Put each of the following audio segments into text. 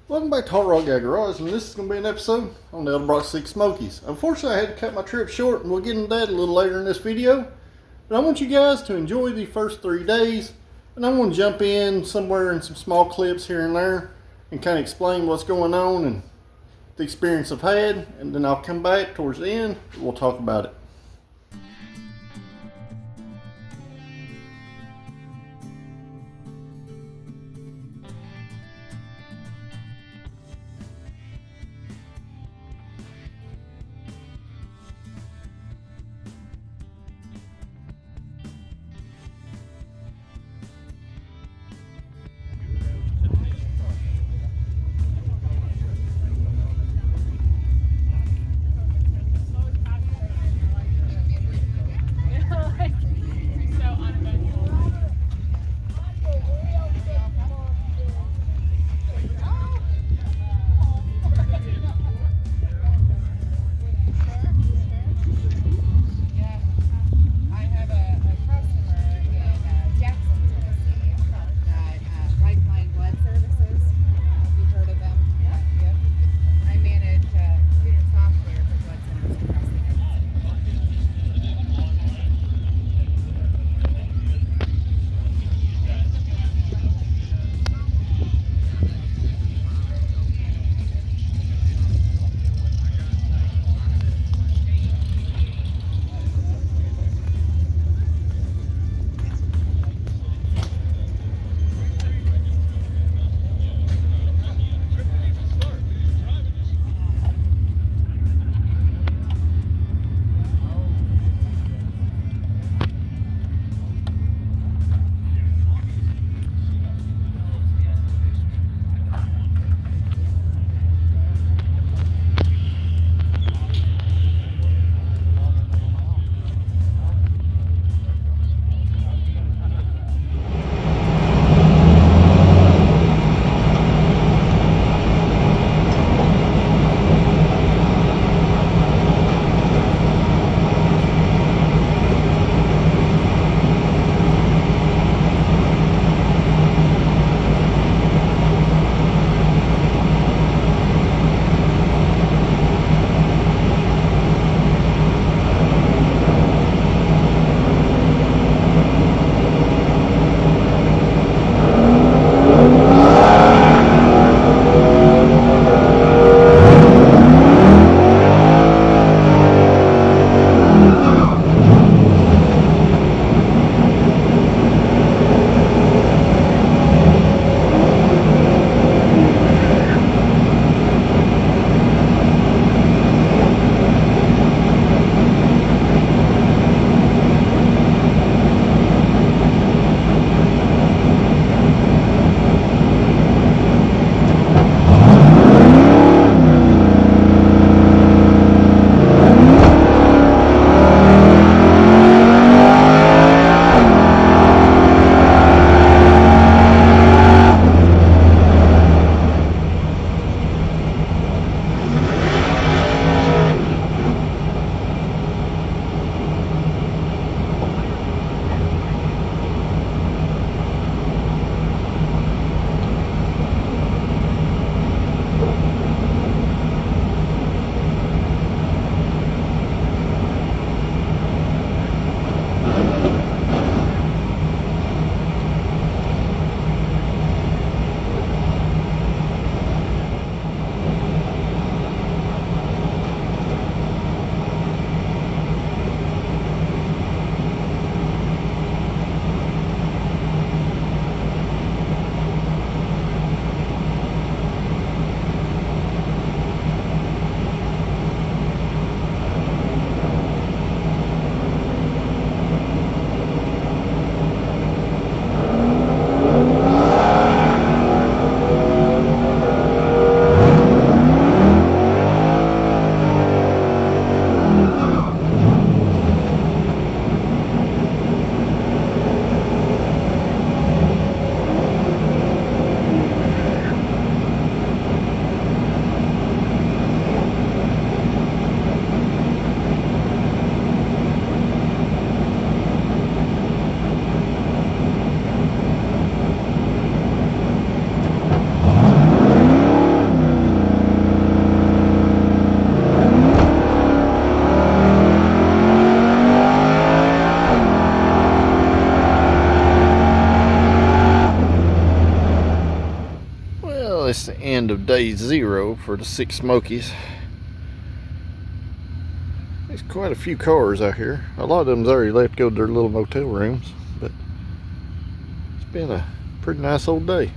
Welcome back to Hot Rod Guy Garage, and this is going to be an episode on the Edelbrock 6 Smokies. Unfortunately, I had to cut my trip short, and we'll get into that a little later in this video. But I want you guys to enjoy the first 3 days, and I'm going to jump in somewhere in some small clips here and there and kind of explain what's going on and the experience I've had, and then I'll come back towards the end and we'll talk about it. that's the end of day 0 for the 6 Smokies. There's quite a few cars out here. A lot of them's already left to go to their little motel rooms, but it's been a pretty nice old day.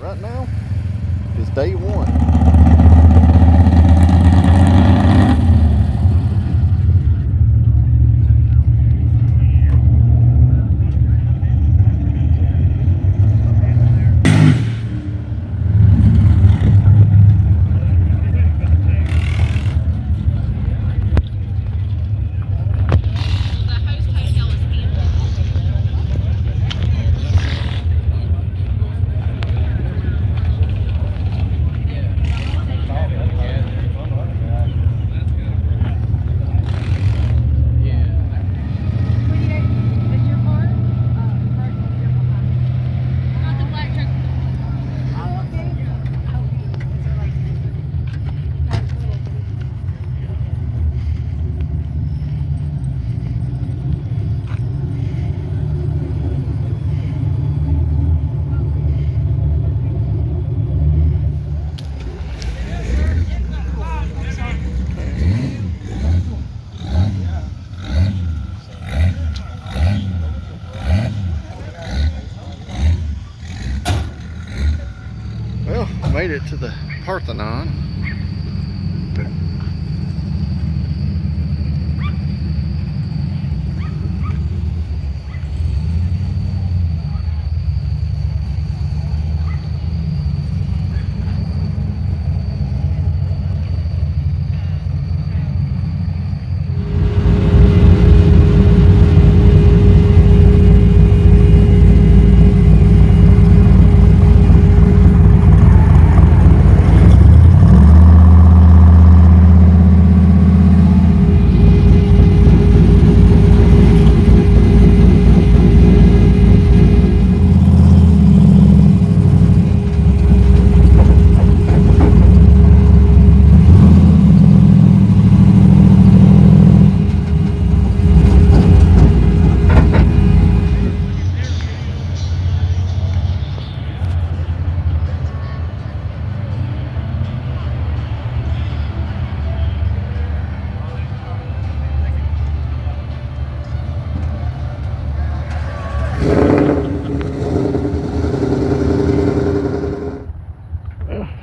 Right now is day 1. Made it to the Parthenon.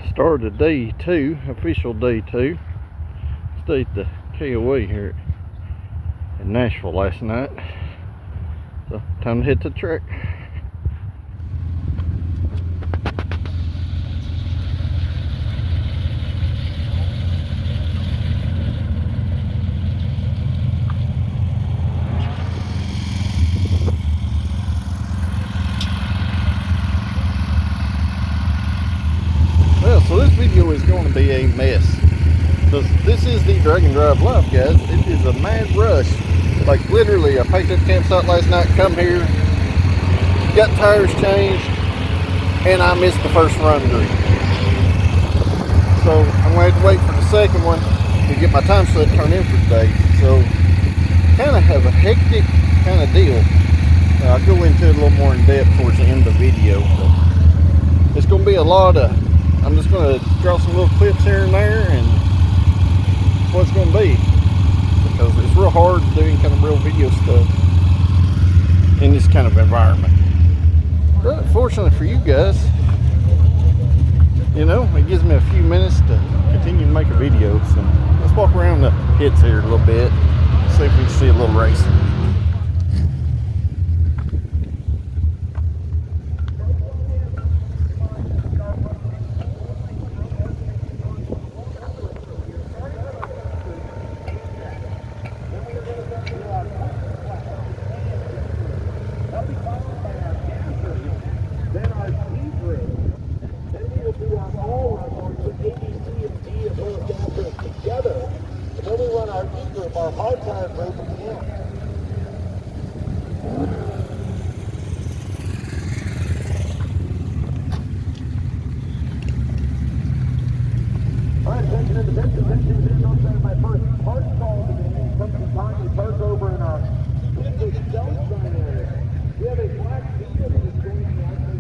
Started day 2, official day 2. Stayed at the KOA here in Nashville last night. So time to hit the track. So this video is going to be a mess, because this is the Drag and Drive Live, guys. It is a mad rush. Like literally, I packed up the campsite last night, come here, got tires changed, and I missed the first run group. So I'm going to have to wait for the second one to get my time slip turned in for today. So kind of have a hectic kind of deal. I'll go into it a little more in depth towards the end of the video. But it's going to be a lot of, I'm just going to draw some little clips here and there, and that's what it's going to be. Because it's real hard to do any kind of real video stuff in this kind of environment. But fortunately for you guys, you know, it gives me a few minutes to continue to make a video. So let's walk around the pits here a little bit, see if we can see a little racing. Our hard time group again. All right, attention in the pits. Attention in the pits. My first hard call today. Comes from time we park over in our Windows South side area. We have a black vehicle that is going to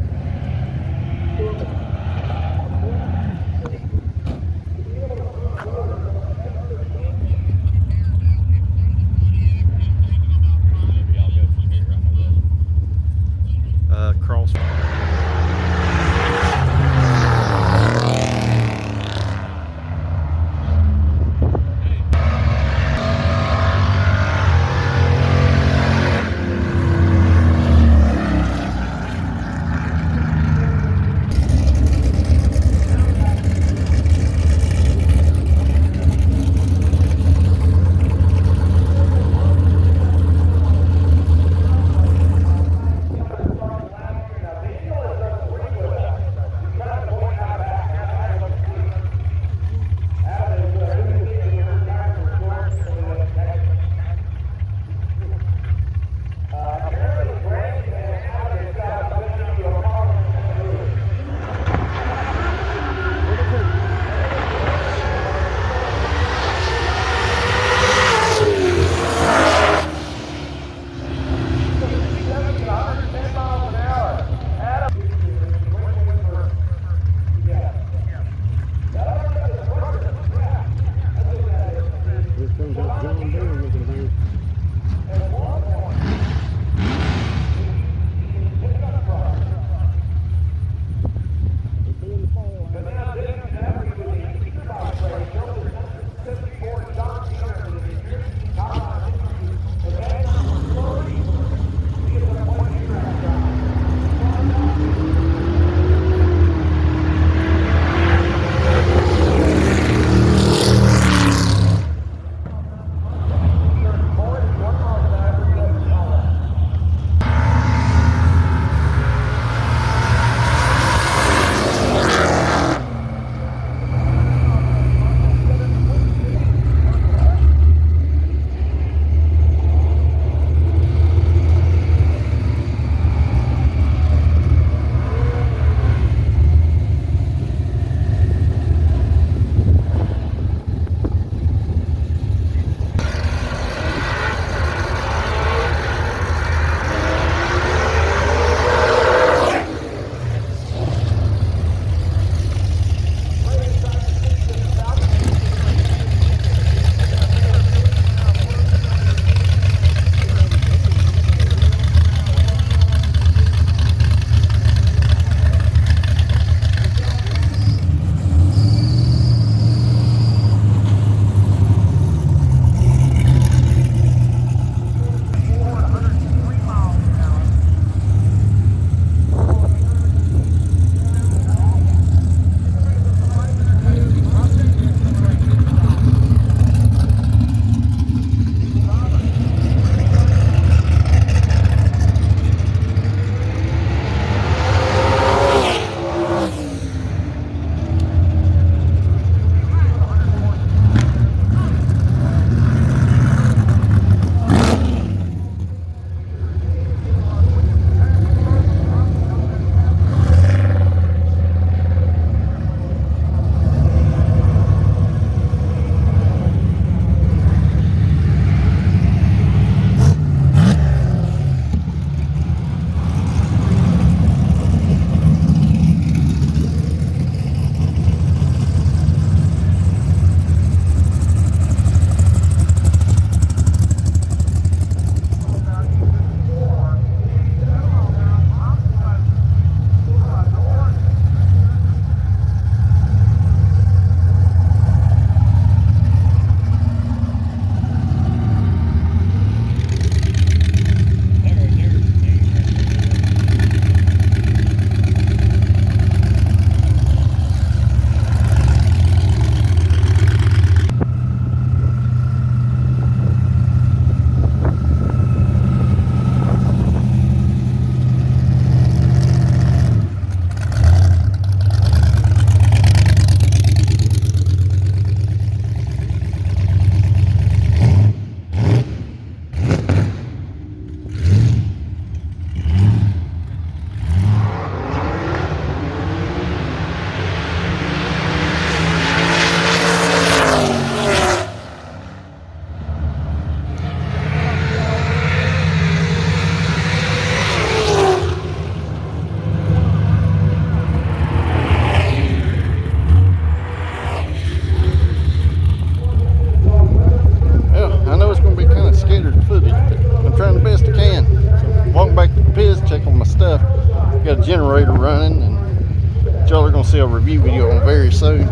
running, and y'all are gonna see a review video on very soon.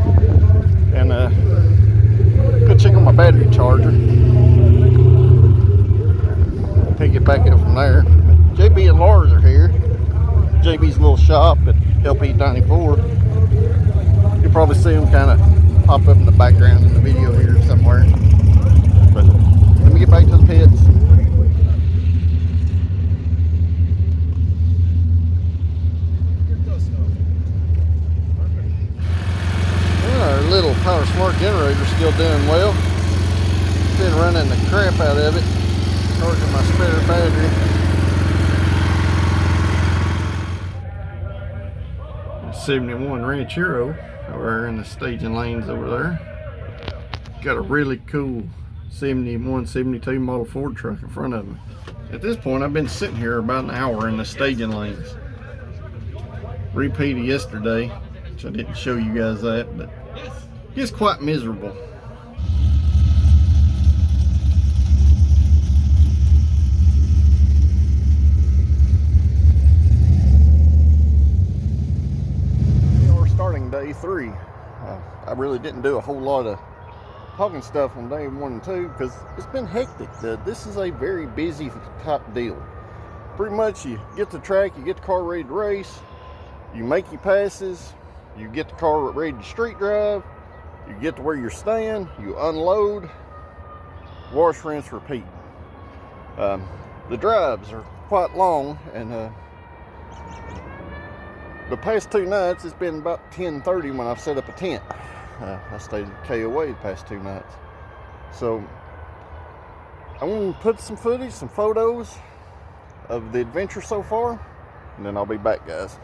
And go check on my battery charger. Pick it back up from there. JB and Lars are here. JB's little shop at LP94. You'll probably see them kind of pop up in the background in the video here somewhere. But let me get back to the pits. Our little Power Smart generator still doing well. Been running the crap out of it, charging my spare battery. 71 Ranchero over in the staging lanes over there. Got a really cool 71, 72 Model Ford truck in front of me. At this point, I've been sitting here about an hour in the staging lanes. Repeat of yesterday, which I didn't show you guys that, but it's quite miserable. We're starting day 3. I really didn't do a whole lot of talking stuff on day 1 and 2 because it's been hectic. This is a very busy type deal. Pretty much you get the track, you get the car ready to race, you make your passes, you get the car ready to street drive, you get to where you're staying, you unload, wash, rinse, repeat. The drives are quite long, and the past 2 nights it's been about 10:30 when I've set up a tent. I stayed at KOA the past 2 nights. So I want to put some footage, some photos of the adventure so far, and then I'll be back, guys.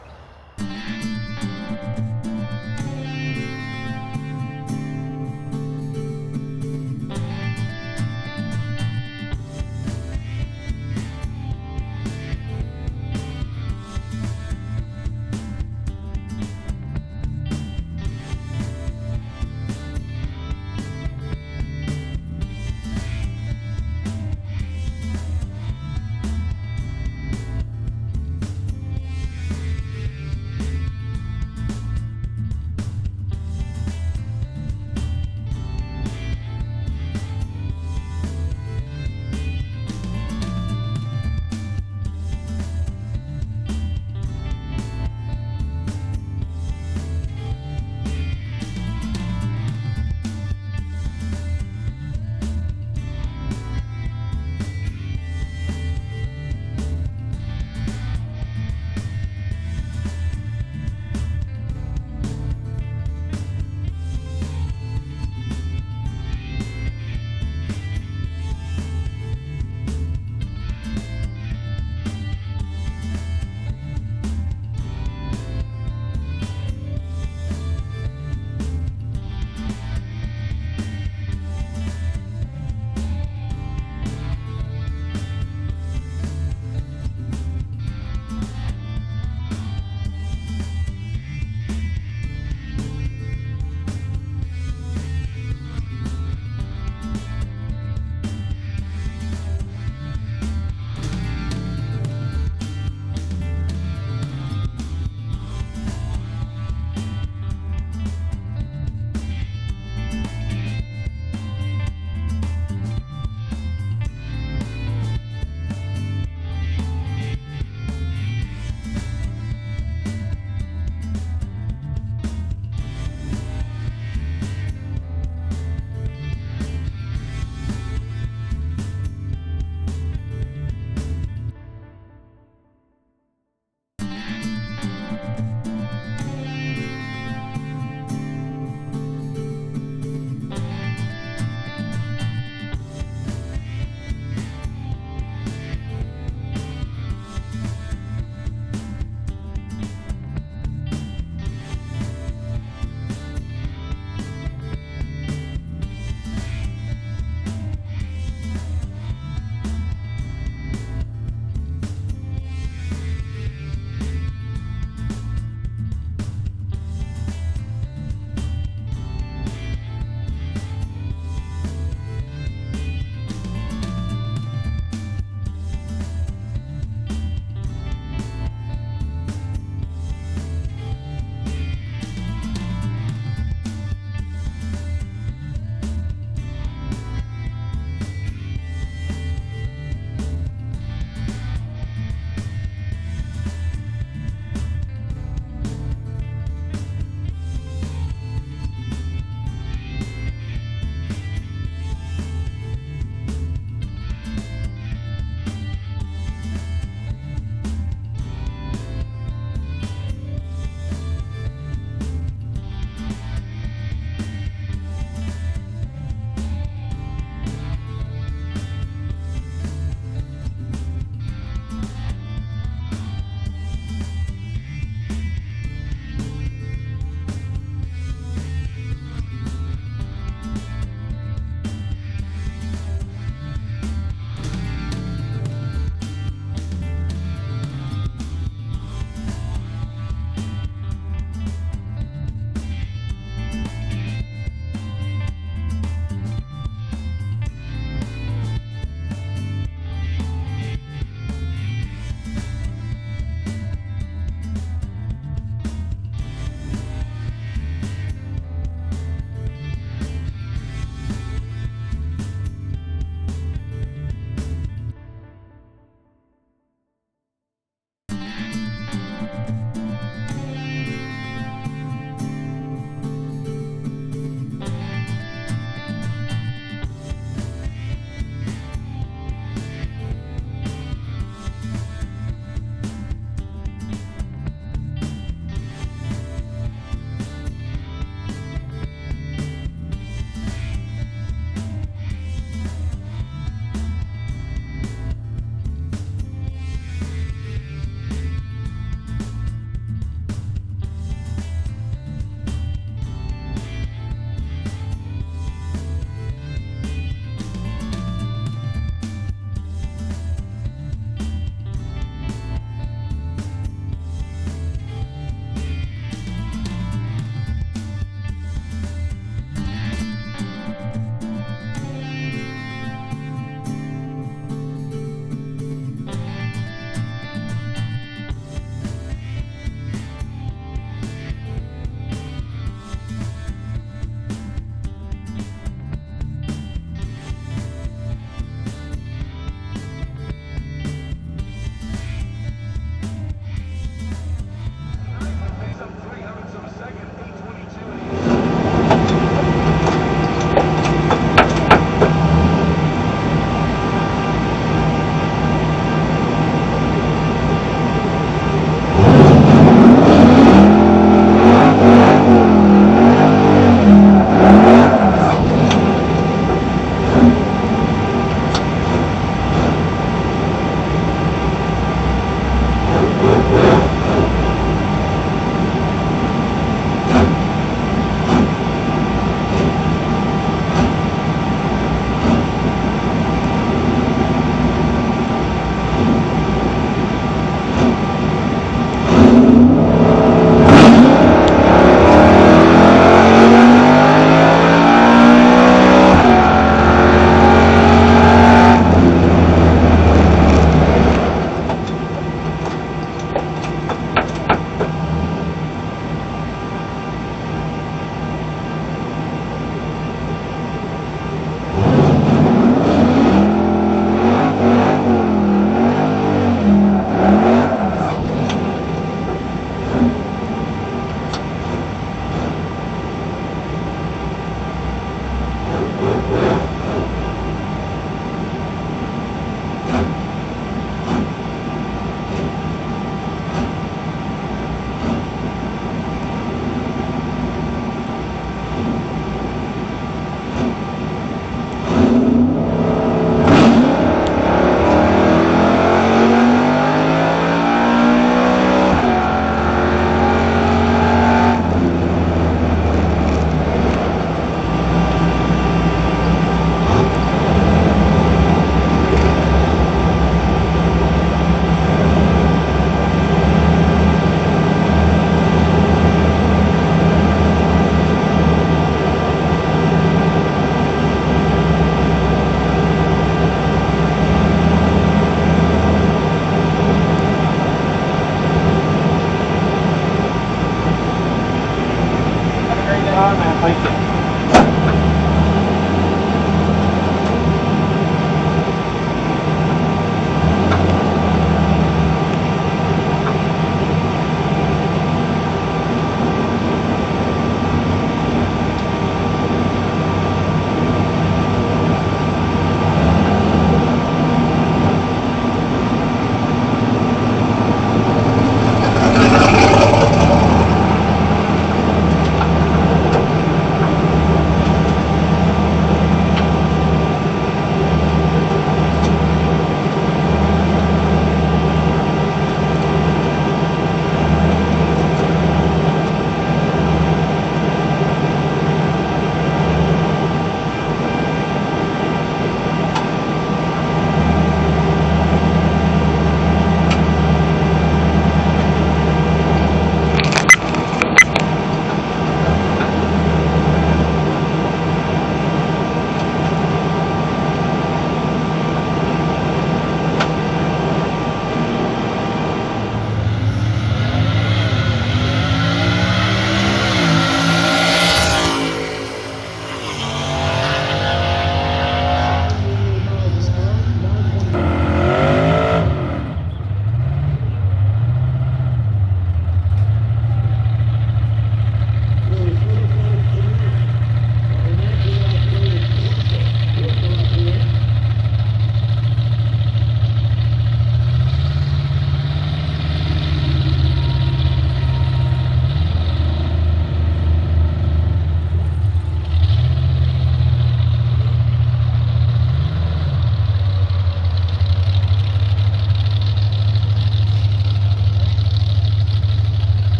All right, man. Thank you.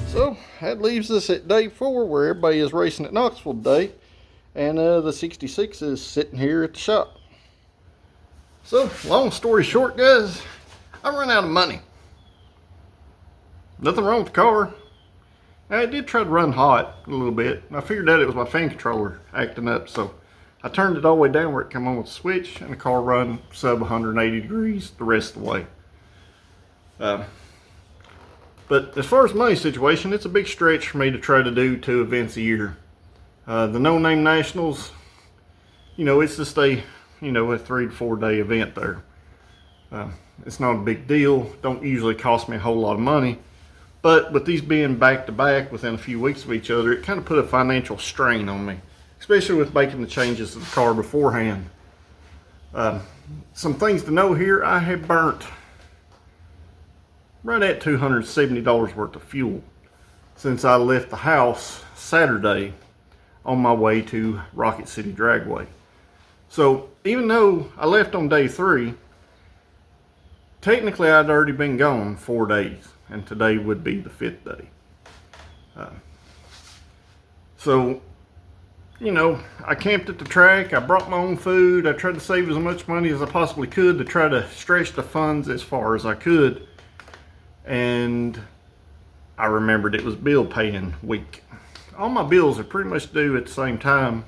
So that leaves us at day 4, where everybody is racing at Knoxville today, and the 66 is sitting here at the shop. So long story short, guys, I ran out of money. Nothing wrong with the car. I did try to run hot a little bit. I figured out it was my fan controller acting up, so I turned it all the way down where it came on with the switch, and the car run sub 180 degrees the rest of the way. But as far as money situation, it's a big stretch for me to try to do 2 events a year. The No Name Nationals, you know, it's just a 3 to 4 day event there. It's not a big deal. Don't usually cost me a whole lot of money. But with these being back to back within a few weeks of each other, it kind of put a financial strain on me, especially with making the changes to the car beforehand. Some things to know here: I have burnt right at $270 worth of fuel since I left the house Saturday on my way to Rocket City Dragway. So even though I left on day 3, technically I'd already been gone 4 days, and today would be the 5th day. So, you know, I camped at the track, I brought my own food, I tried to save as much money as I possibly could to try to stretch the funds as far as I could. And I remembered it was bill paying week. All my bills are pretty much due at the same time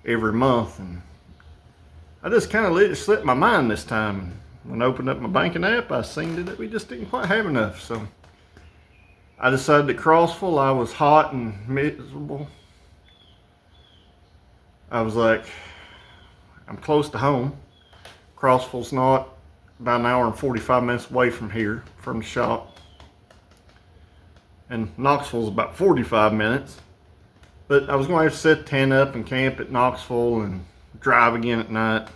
every month, and I just kind of let it slip my mind this time. When I opened up my banking app, I seen that we just didn't quite have enough. So I decided at Crossville I was hot and miserable, I was like, I'm close to home. Crossville's not about an hour and 45 minutes away from here, from the shop. And Knoxville's about 45 minutes. But I was going to have to set the tent up and camp at Knoxville and drive again at night.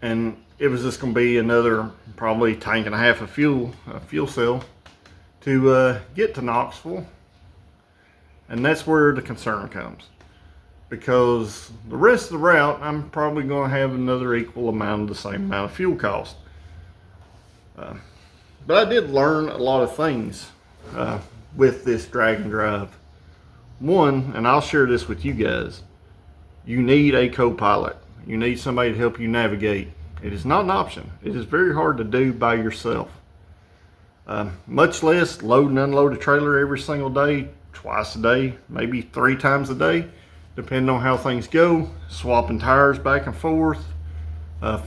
And it was just going to be another probably tank and a half of fuel, a fuel cell, to get to Knoxville. And that's where the concern comes. Because the rest of the route, I'm probably going to have another equal amount of the same amount of fuel cost. But I did learn a lot of things with this drag and drive. One, and I'll share this with you guys, you need a co-pilot. You need somebody to help you navigate. It is not an option. It is very hard to do by yourself. Much less load and unload a trailer every single day, twice a day, maybe 3 times a day, depending on how things go. Swapping tires back and forth,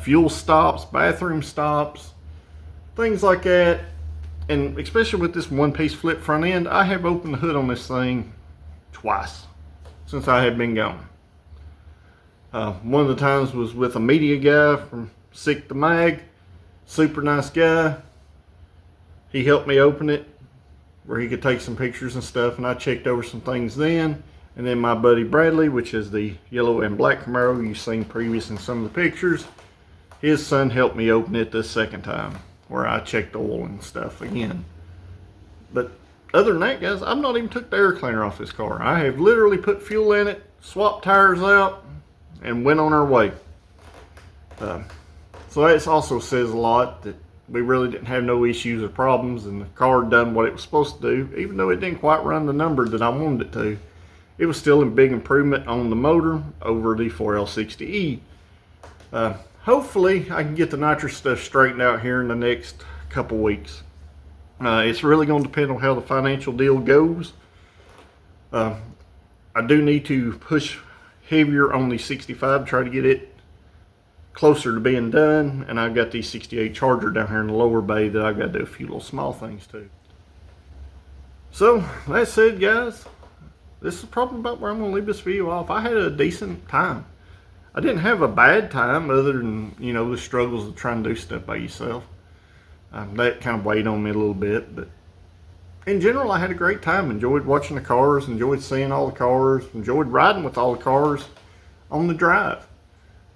fuel stops, bathroom stops, things like that. And especially with this one-piece flip front end, I have opened the hood on this thing twice since I have been gone. One of the times was with a media guy from Sick the Mag, super nice guy. He helped me open it where he could take some pictures and stuff, and I checked over some things then. And then my buddy Bradley, which is the yellow and black Camaro you've seen previous in some of the pictures, his son helped me open it this second time, where I checked oil and stuff again. But other than that, guys, I've not even took the air cleaner off this car. I have literally put fuel in it, swapped tires out, and went on our way. So that also says a lot that we really didn't have no issues or problems, and the car done what it was supposed to do. Even though it didn't quite run the number that I wanted it to, it was still a big improvement on the motor over the 4L60E. Hopefully I can get the nitrous stuff straightened out here in the next couple weeks. It's really going to depend on how the financial deal goes. I do need to push heavier on the 65 to try to get it closer to being done, and I've got the 68 Charger down here in the lower bay that I've got to do a few little small things to. So that said, guys, this is probably about where I'm going to leave this video off. I had a decent time. I didn't have a bad time other than, you know, the struggles of trying to do stuff by yourself. That kind of weighed on me a little bit, but in general, I had a great time. Enjoyed watching the cars, enjoyed seeing all the cars, enjoyed riding with all the cars on the drive.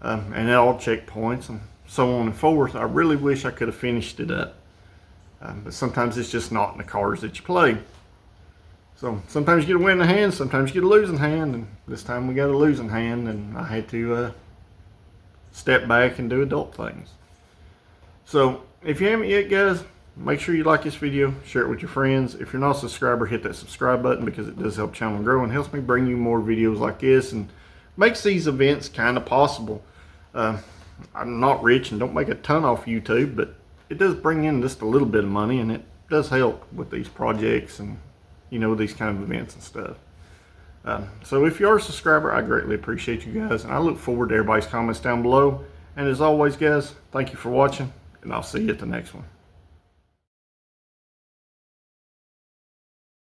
And at all checkpoints and so on and forth. I really wish I could have finished it up. But sometimes it's just not in the cars that you play. So sometimes you get a winning hand, sometimes you get a losing hand, and this time we got a losing hand, and I had to step back and do adult things. So if you haven't yet, guys, make sure you like this video, share it with your friends. If you're not a subscriber, hit that subscribe button because it does help the channel grow and helps me bring you more videos like this and makes these events kind of possible. I'm not rich and don't make a ton off YouTube, but it does bring in just a little bit of money, and it does help with these projects and, you know, these kind of events and stuff. So if you are a subscriber, I greatly appreciate you guys, and I look forward to everybody's comments down below. And as always, guys, thank you for watching, and I'll see you at the next one.